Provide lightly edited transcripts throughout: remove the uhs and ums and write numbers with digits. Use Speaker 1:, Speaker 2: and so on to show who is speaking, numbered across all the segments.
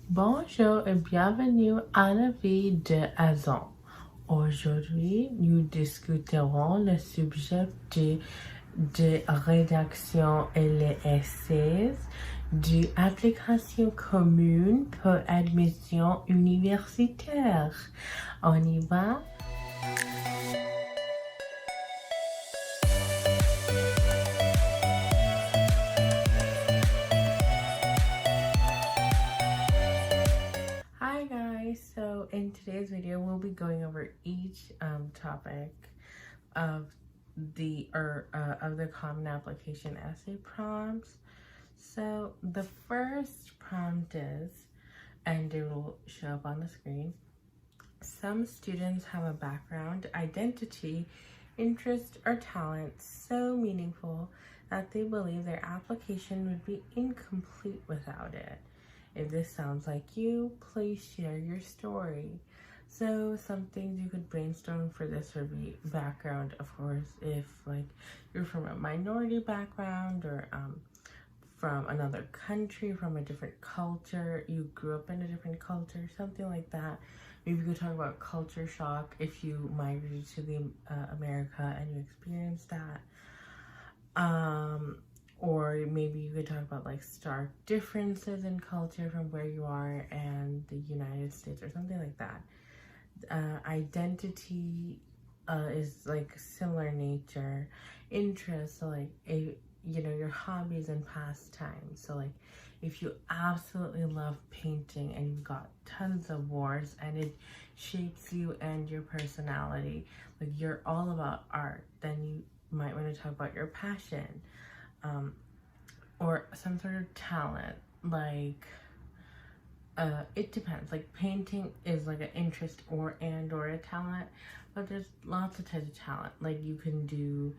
Speaker 1: Bonjour et bienvenue à la vie de Azon. Aujourd'hui, nous discuterons le sujet de rédaction et les essais d'une application commune pour admission universitaire. On y va? Hi guys, so in today's video we'll be going over each topic of the common application essay prompts. So the first prompt is, and it will show up on the screen, some students have a background, identity, interest, or talent so meaningful that they believe their application would be incomplete without it. If this sounds like you, please share your story. So some things you could brainstorm for this would be background, of course, if like you're from a minority background or from another country, from a different culture, you grew up in a different culture, something like that. Maybe you could talk about culture shock if you migrated to the America and you experienced that. Or maybe you could talk about like stark differences in culture from where you are and the United States or something like that. Identity is like similar nature. Interest, so like your hobbies and pastimes. So like if you absolutely love painting and you've got tons of awards and it shapes you and your personality, like you're all about art, then you might want to talk about your passion. Or some sort of talent, like it depends. Like painting is like an interest or a talent, but there's lots of types of talent. Like you can do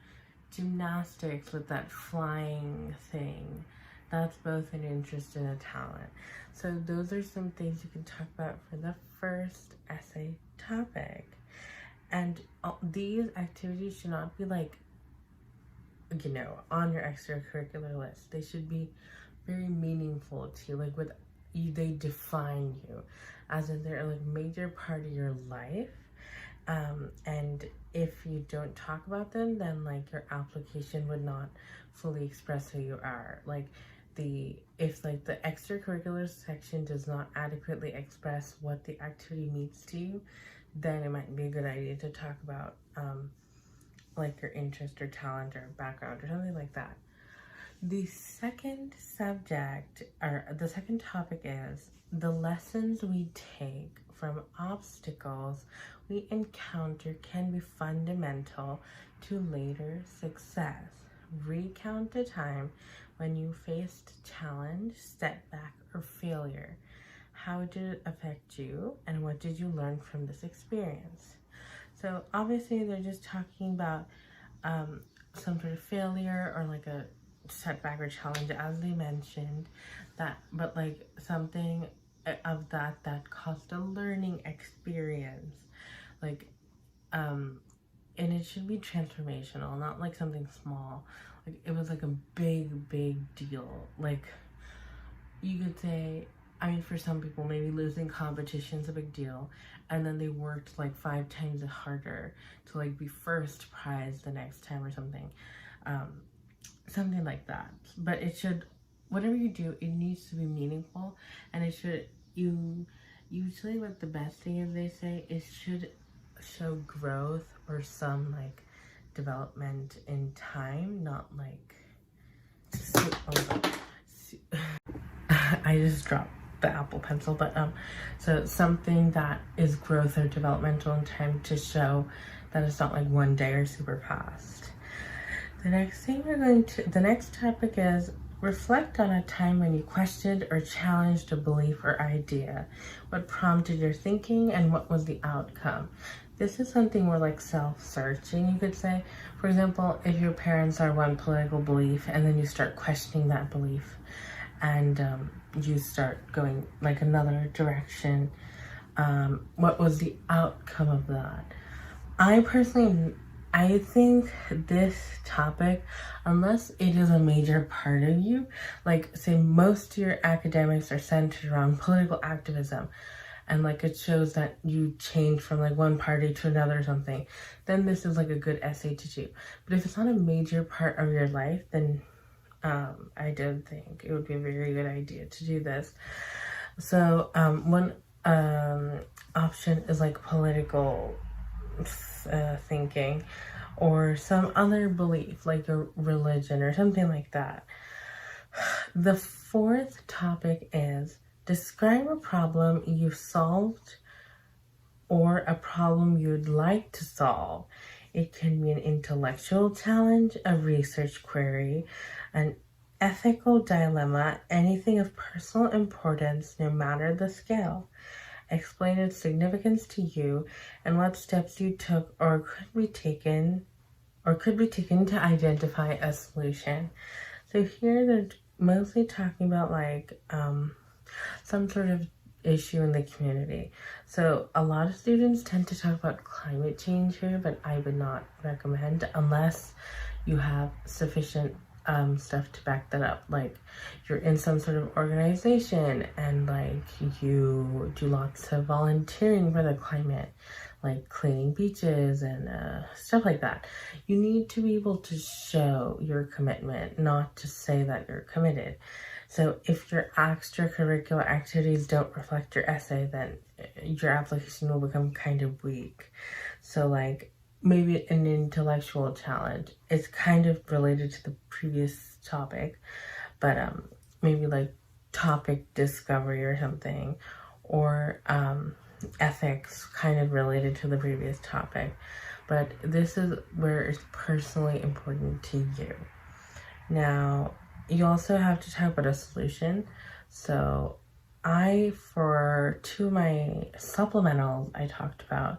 Speaker 1: gymnastics with that flying thing. That's both an interest and a talent. So those are some things you can talk about for the first essay topic. And these activities should not be like, on your extracurricular list. They should be very meaningful to you, like they define you, as in they're like major part of your life. And if you don't talk about them, then like your application would not fully express who you are. Like if the extracurricular section does not adequately express what the activity means to you, then it might be a good idea to talk about like your interest or talent or background or something like that. The second subject, or the second topic, is the lessons we take from obstacles we encounter can be fundamental to later success. Recount a time when you faced challenge, setback, or failure. How did it affect you, and what did you learn from this experience? So obviously they're just talking about some sort of failure or like a setback or challenge, as they mentioned, but like something of that caused a learning experience, like and it should be transformational, not like something small. Like it was like a big deal. Like you could say, I mean, for some people, maybe losing competition's a big deal, and then they worked like 5 times harder to like be first prize the next time or something, something like that. But it should, whatever you do, it needs to be meaningful, and it should, usually what the best thing is, they say, it should show growth or some like development in time, not like, I just dropped the Apple Pencil, but so something that is growth or developmental in time to show that it's not like one day or super fast. The next topic is reflect on a time when you questioned or challenged a belief or idea. What prompted your thinking and what was the outcome? This is something more like self-searching, you could say. For example, if your parents are one political belief and then you start questioning that belief, and you start going like another direction, what was the outcome of that? I personally I think this topic, unless it is a major part of you, like say most of your academics are centered around political activism, and like it shows that you change from like one party to another or something, then this is like a good essay to do. But if it's not a major part of your life, then I don't think it would be a very good idea to do this. So one option is like political thinking, or some other belief like a religion or something like that. The fourth topic is describe a problem you've solved or a problem you'd like to solve. It can be an intellectual challenge, a research query, an ethical dilemma, anything of personal importance, no matter the scale. Explain its significance to you and what steps you took or could be taken to identify a solution. So here they're mostly talking about like some sort of issue in the community. So a lot of students tend to talk about climate change here, but I would not recommend unless you have sufficient stuff to back that up. Like you're in some sort of organization and like you do lots of volunteering for the climate, like cleaning beaches and stuff like that. You need to be able to show your commitment, not to say that you're committed. So if your extracurricular activities don't reflect your essay, then your application will become kind of weak. So like maybe an intellectual challenge. It's kind of related to the previous topic, but maybe like topic discovery or something, or ethics, kind of related to the previous topic. But this is where it's personally important to you. Now, you also have to talk about a solution. So for two of my supplementals, I talked about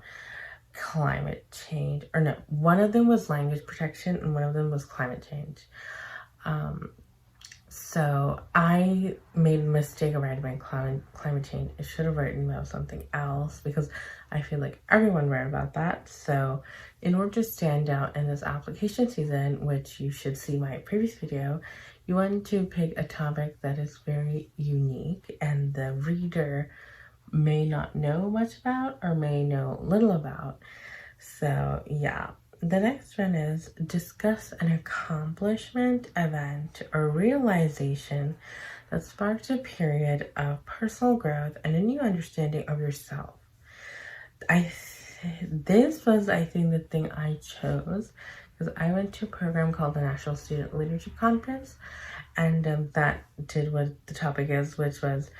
Speaker 1: climate change, or no, one of them was language protection and one of them was climate change. So I made a mistake of writing about climate change. I should have written about something else because I feel like everyone read about that. So in order to stand out in this application season, which you should see my previous video, you want to pick a topic that is very unique and the reader may not know much about or may know little about. So yeah, the next one is discuss an accomplishment, event, or realization that sparked a period of personal growth and a new understanding of yourself. This was, I think, the thing I chose because I went to a program called the National Student Leadership Conference, and that did what the topic is, which was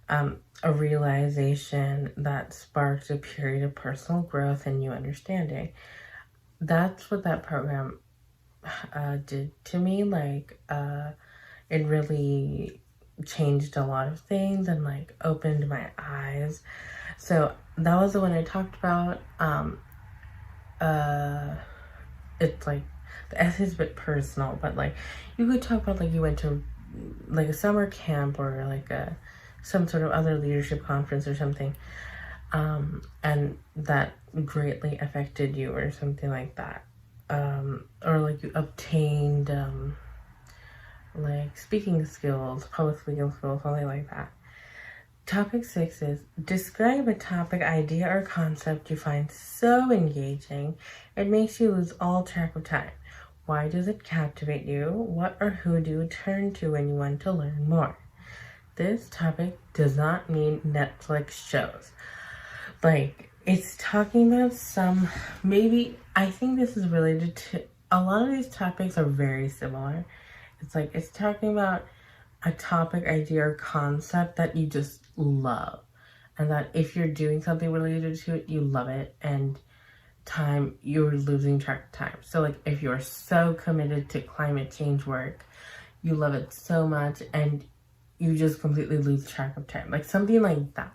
Speaker 1: a realization that sparked a period of personal growth and new understanding. That's what that program did to me. Like it really changed a lot of things and like opened my eyes. So that was the one I talked about. It's like the essay is a bit personal, but like you could talk about like you went to like a summer camp or like some sort of other leadership conference or something, and that greatly affected you or something like that, or like you obtained like speaking skills, public speaking skills, something like that. Topic 6 is describe a topic, idea, or concept you find so engaging it makes you lose all track of time. Why does it captivate you? What or who do you turn to when you want to learn more? This topic does not mean Netflix shows. Like, it's talking about some, maybe, I think this is related to, a lot of these topics are very similar. It's like, it's talking about a topic, idea, or concept that you just love. And that if you're doing something related to it, you love it. And you're losing track of time. So like, if you're so committed to climate change work, you love it so much, and you just completely lose track of time. Like something like that.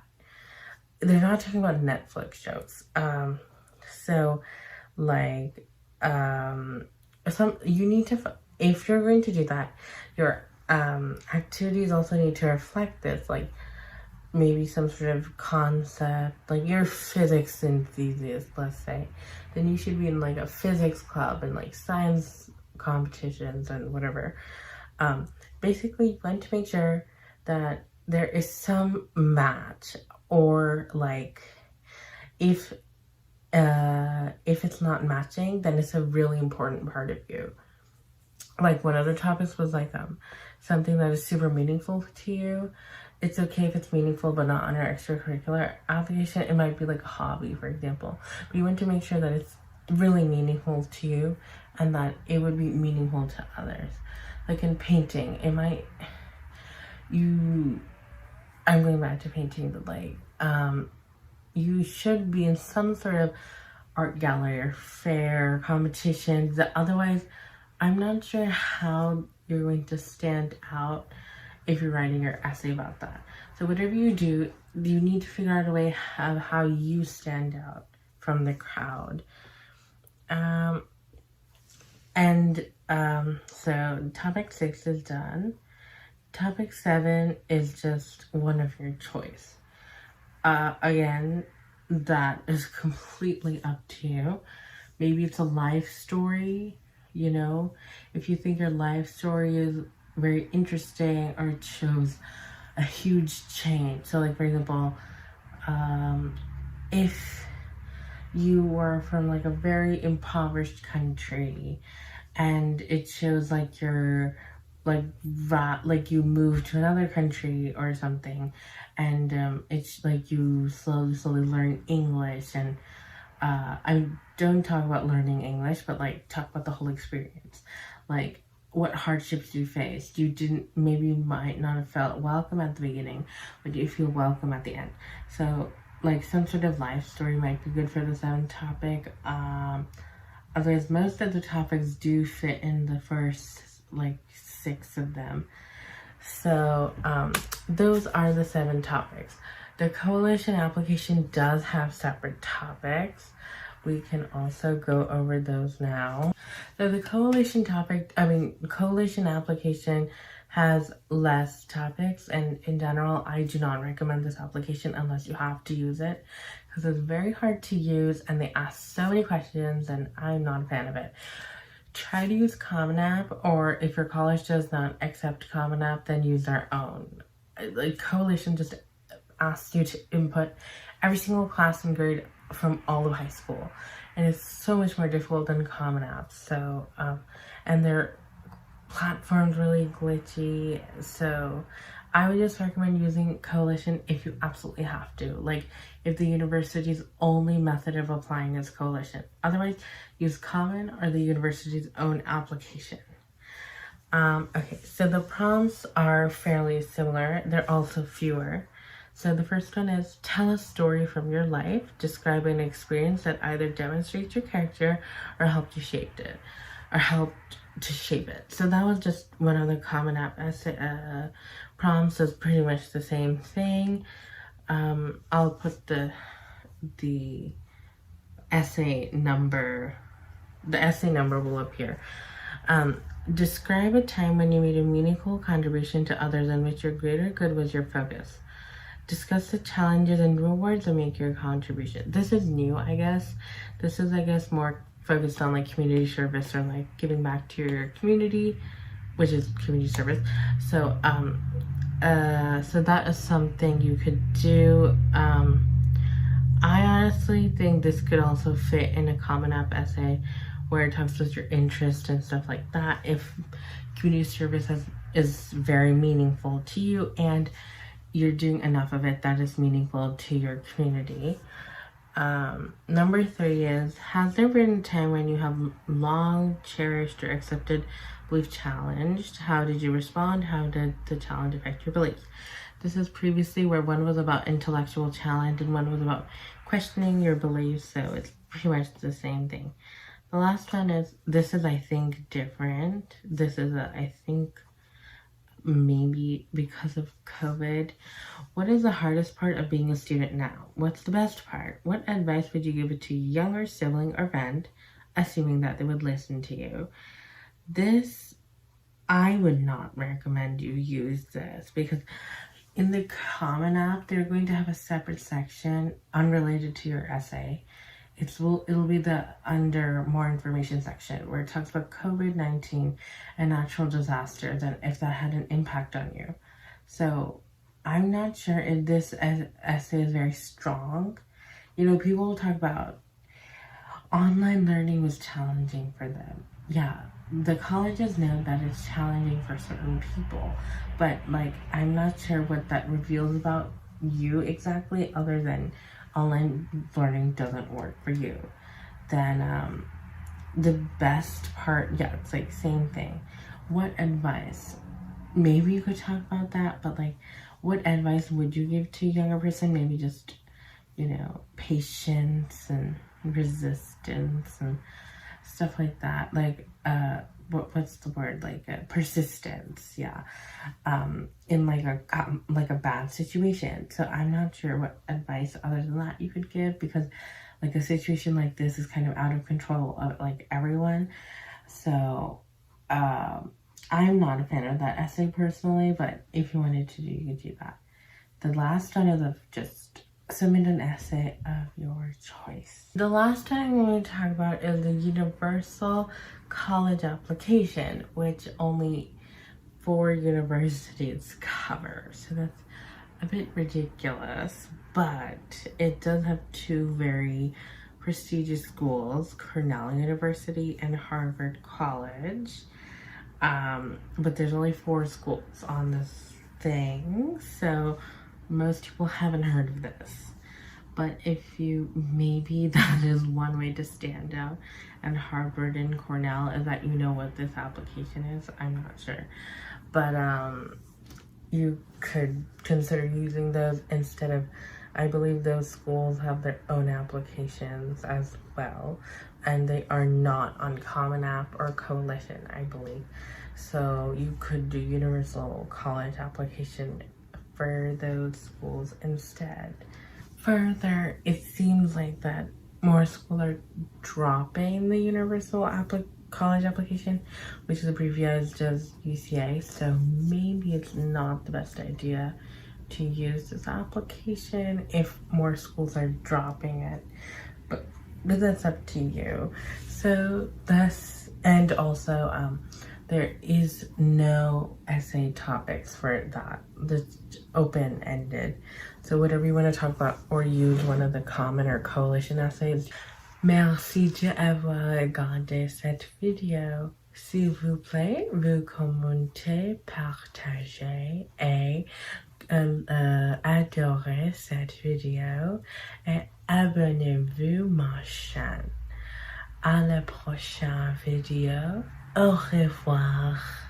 Speaker 1: They're not talking about Netflix shows. So like, you need to, if you're going to do that, your activities also need to reflect this. Like maybe some sort of concept, like you're a physics enthusiast, let's say, then you should be in like a physics club and like science competitions and whatever. Basically, you want to make sure that there is some match, or like if it's not matching, then it's a really important part of you. Like one of the topics was like something that is super meaningful to you. It's okay if it's meaningful but not on your extracurricular application. It might be like a hobby, for example, but you want to make sure that it's really meaningful to you and that it would be meaningful to others. Like in painting, it might I'm going back to painting, but like you should be in some sort of art gallery or fair competitions. Otherwise, I'm not sure how you're going to stand out if you're writing your essay about that. So whatever you do, you need to figure out a way how you stand out from the crowd. So topic 6 is done. Topic 7 is just one of your choice. Again, that is completely up to you. Maybe it's a life story, you know, if you think your life story is very interesting or it shows a huge change. So like, for example, if you were from like a very impoverished country and it shows like you're like you moved to another country or something, and it's like you slowly learn English, and I don't talk about learning English, but like talk about the whole experience, like what hardships you faced. Maybe you might not have felt welcome at the beginning, but you feel welcome at the end. So like some sort of life story might be good for the 7th topic. Otherwise, most of the topics do fit in the first like 6 of them. So those are the 7 topics. The coalition application does have separate topics. We can also go over those now. So the coalition application has less topics, and in general, I do not recommend this application unless you have to use it, because it's very hard to use and they ask so many questions and I'm not a fan of it. Try to use Common App, or if your college does not accept Common App, then use their own. Like Coalition just asks you to input every single class and grade from all of high school, and it's so much more difficult than Common App. So and their platform's really glitchy, so I would just recommend using Coalition if you absolutely have to, like if the university's only method of applying is Coalition. Otherwise, use Common or the university's own application. Okay, so the prompts are fairly similar. They're also fewer. So the first one is, tell a story from your life. Describe an experience that either demonstrates your character or helped to shape it. So that was just one of the Common App essay prompts. Is pretty much the same thing. I'll put the essay number. The essay number will appear. Describe a time when you made a meaningful contribution to others in which your greater good was your focus. Discuss the challenges and rewards that make your contribution. This is new, I guess. This is, I guess, more focused on like community service or like giving back to your community, which is community service. So, so that is something you could do. I honestly think this could also fit in a Common App essay where it talks about your interest and stuff like that. If community service is very meaningful to you and you're doing enough of it that is meaningful to your community. Number 3 is, has there been a time when you have long cherished or accepted belief challenged? How did you respond? How did the challenge affect your beliefs? This is previously where one was about intellectual challenge and one was about questioning your beliefs, so it's pretty much the same thing. The last one is, this is, I think, different. This is, I think, maybe because of COVID. What is the hardest part of being a student now? What's the best part? What advice would you give to a younger sibling or friend, assuming that they would listen to you? This, I would not recommend you use this, because in the Common App, they're going to have a separate section unrelated to your essay. It'll be the under more information section where it talks about COVID-19 and natural disasters and if that had an impact on you. So I'm not sure if this essay is very strong. You know, people will talk about online learning was challenging for them. Yeah, the colleges know that it's challenging for certain people, but like I'm not sure what that reveals about you exactly, other than online learning doesn't work for you. Then the best part, yeah, it's like same thing. What advice? Maybe you could talk about that, but like what advice would you give to a younger person? Maybe just, you know, patience and resistance and stuff like that. Like what's the word, like persistence, yeah, in like a bad situation. So I'm not sure what advice other than that you could give, because like a situation like this is kind of out of control of like everyone. So I'm not a fan of that essay personally, but if you wanted to do, you could do that. The last one is just submit an essay of your choice. The last one I'm going to talk about is the Universal College Application, which only 4 universities cover. So that's a bit ridiculous, but it does have 2 very prestigious schools, Cornell University and Harvard College. But there's only 4 schools on this thing, so most people haven't heard of this. But if you, maybe that is one way to stand out, and Harvard and Cornell is that you know what this application is. I'm not sure, but you could consider using those instead of, I believe those schools have their own applications as well, and they are not on Common App or Coalition, I believe. So you could do Universal College Application for those schools instead. Further, it seems like that more schools are dropping the Universal College Application, which is abbreviated as UCA, so maybe it's not the best idea to use this application if more schools are dropping it, but that's up to you. So that's, and also there is no essay topics for that. That's open-ended. So whatever you want to talk about or use one of the Common or Coalition essays. Merci d'avoir regardé cette vidéo. S'il vous plaît, vous commentez, partagez et adorez cette vidéo et abonnez-vous ma chaîne. À la prochaine vidéo. Au revoir.